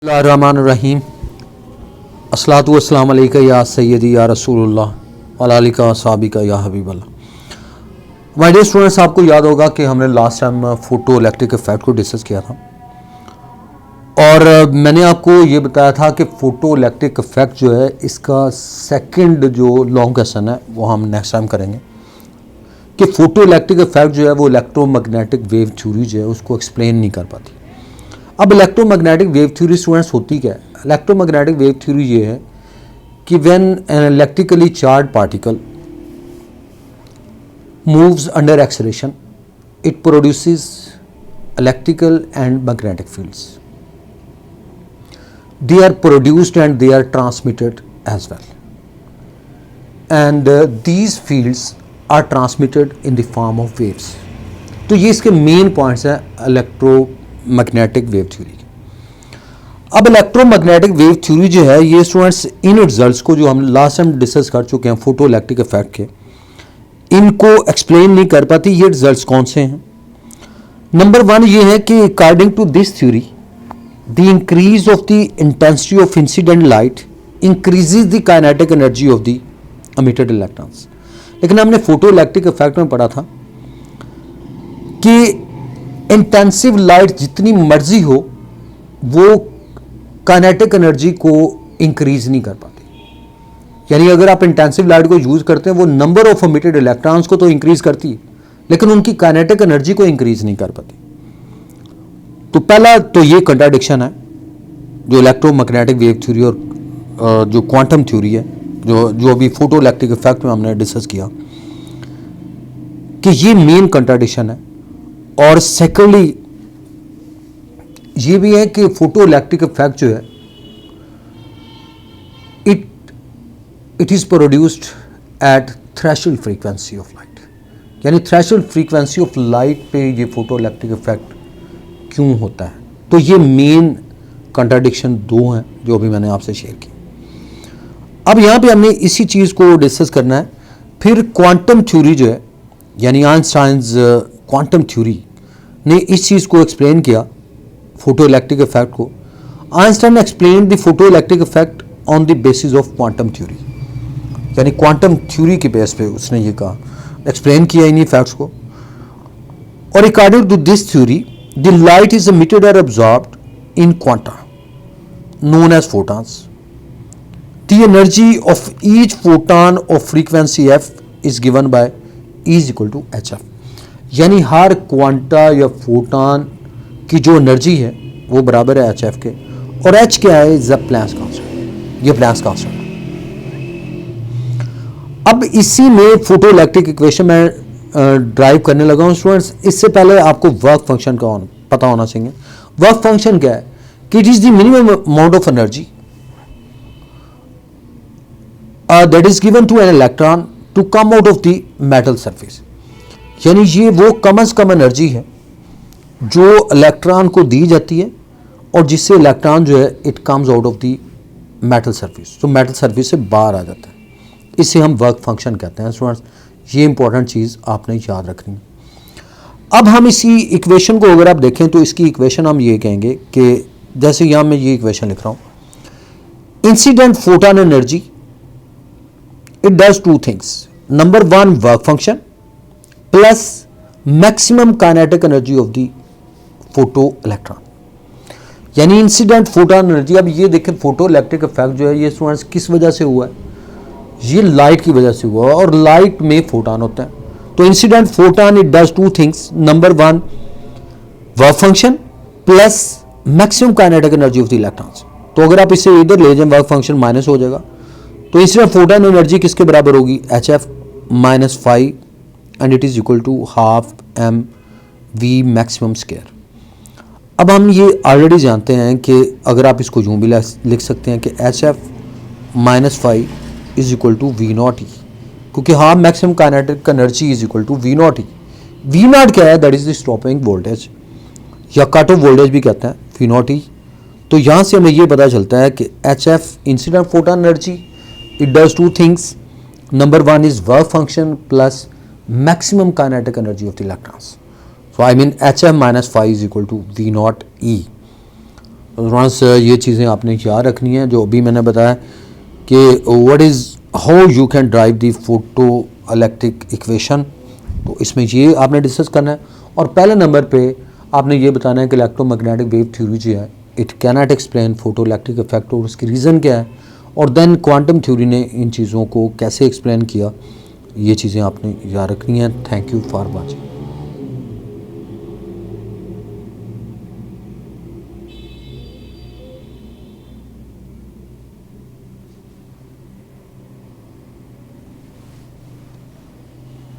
बिस्मिल्लाहिर्रहमानिर्रहीम। अस्सलातु वस्सलामु अलैका या सय्यदी या रसूलुल्लाह व आलिका व अस्हाबिका या हबीबल्लाह। माय डियर स्टूडेंट्स, आपको याद होगा कि हमने last time photo electric effect को डिस्कस किया था और मैंने आपको ये बताया था कि फ़ोटो इलेक्ट्रिक इफेक्ट जो है इसका सेकंड जो लॉन्ग क्वेश्चन है वो हम नेक्स्ट टाइम करेंगे कि फ़ोटो इलेक्ट्रिक इफेक्ट जो है वो इलेक्ट्रोमैग्नेटिक वेव थ्योरी जो है उसको एक्सप्लेन नहीं कर पाती। अब इलेक्ट्रोमैग्नेटिक वेव थ्योरी स्टूडेंट्स होती क्या है? इलेक्ट्रोमैग्नेटिक वेव थ्योरी ये है कि when an electrically charge particle moves under acceleration it produces electrical and magnetic fields. They are produced and they are transmitted as well, and these fields are transmitted in the form of waves. तो ये इसके main points हैं electromagnetic wave theory. अब electromagnetic wave theory जो है ये students in results को जो हम लास्ट टाइम डिस्कस कर चुके हैं फोटो इलेक्ट्रिक इफेक्ट के, इनको एक्सप्लेन नहीं कर पाती। ये रिजल्ट्स कौन से हैं? नंबर वन ये है कि according to this theory the increase of the intensity of incident light increases the kinetic energy of the emitted electrons. लेकिन हमने फोटो इलेक्ट्रिक इफेक्ट में पढ़ा था कि इंटेंसिव लाइट जितनी मर्जी हो वो काइनेटिक एनर्जी को इंक्रीज नहीं कर पाती। यानी अगर आप इंटेंसिव लाइट को यूज करते हैं वो नंबर ऑफ एमिटेड इलेक्ट्रॉन्स को तो इंक्रीज करती है लेकिन उनकी काइनेटिक एनर्जी को इंक्रीज नहीं कर पाती। तो पहला तो ये कंट्राडिक्शन है जो इलेक्ट्रोमैग्नेटिक वेव थ्योरी और जो क्वांटम थ्योरी है जो अभी फोटो इलेक्ट्रिक इफेक्ट में हमने डिस्कस किया कि ये मेन कंट्राडिक्शन है। और सेकेंडली ये भी है कि फोटो इलेक्ट्रिक इफेक्ट जो है it is produced at threshold frequency of light. यानी थ्रेशोल्ड फ्रीक्वेंसी ऑफ लाइट पे ये फोटो इलेक्ट्रिक इफेक्ट क्यों होता है? तो ये मेन कंट्राडिक्शन दो हैं जो अभी मैंने आपसे शेयर की। अब यहाँ पे हमने इसी चीज़ को डिस्कस करना है। फिर क्वांटम थ्योरी जो है यानी आइंस्टाइन्स क्वांटम थ्योरी ने इस चीज़ को एक्सप्लेन किया फोटो इलेक्ट्रिक इफेक्ट को। Einstein explain the photo electric effect on the basis of quantum theory. यानी क्वांटम थ्योरी के बेस पे उसने ये कहा, एक्सप्लेन किया इन इफेक्ट्स को। और according to this theory the light is emitted और absorbed in quanta known as photons. The energy of each photon of frequency F is given by E is equal to H F. यानी हर quanta या photon की जो energy है वो बराबर है एच एफ के। और एच क्या है? Is Planck's constant. ये प्लैंक्स कांस्टेंट। अब इसी में फोटो इलेक्ट्रिक इक्वेशन में ड्राइव करने लगा हूं स्टूडेंट्स। इससे पहले आपको वर्क फंक्शन का पता होना चाहिए। वर्क फंक्शन क्या है कि it is the minimum amount of energy that is given to an electron to come out of the metal surface. यानी ये वो कम से कम एनर्जी है जो इलेक्ट्रॉन को दी जाती है और जिससे इलेक्ट्रॉन जो है it comes out of the metal surface. तो मेटल सरफेस से बाहर आ जाता है। इसे हम वर्क फंक्शन कहते हैं स्टूडेंट्स। ये इंपॉर्टेंट चीज़ आपने याद रखनी है। अब हम इसी इक्वेशन को अगर आप देखें तो इसकी इक्वेशन हम ये कहेंगे कि जैसे यहाँ मैं ये इक्वेशन लिख रहा हूँ, incident photon energy it does two things. Number one work function plus maximum kinetic energy of the photo electron. यानी इंसिडेंट फोटॉन एनर्जी। अब ये देखें फोटो इलेक्ट्रिक इफेक्ट जो है ये स्टूडेंट्स किस वजह से हुआ है? ये लाइट की वजह से हुआ है और लाइट में फोटॉन होता है। तो incident photon it does two things. Number one work function plus maximum kinetic energy of the electrons. तो अगर आप इसे इधर ले जाएं वर्क फंक्शन माइनस हो जाएगा। तो इंसिडेंट फोटॉन एनर्जी किसके बराबर होगी? H F minus 5 and it is equal to half m v maximum square. अब हम ये ऑलरेडी जानते हैं कि अगर आप इसको यूँ भी लिख सकते हैं कि H F minus 5 is equal to V naught E, क्योंकि half maximum kinetic energy is equal to V naught E. V naught क्या है? That is the stopping voltage या कट ऑफ वोल्टेज भी कहते हैं वी नॉट ई। तो यहाँ से हमें ये पता चलता है कि H F incident photon energy it does two things. Number one is work function plus maximum kinetic energy of the electrons. So I mean HF minus phi is equal to V naught E. Once ये चीज़ें आपने याद रखनी है जो अभी मैंने बताया कि what is how you can drive the photo electric equation, तो इसमें ये आपने डिस्कस करना है। और पहले नंबर पे आपने ये बताना है कि इलेक्ट्रोमैग्नेटिक वेव थ्योरी जो है it cannot explain photo electric effect और उसकी रीज़न क्या है, और देन क्वांटम थ्योरी ने इन चीज़ों को कैसे एक्सप्लेन किया, ये चीज़ें आपने याद रखनी है। Thank you for watching.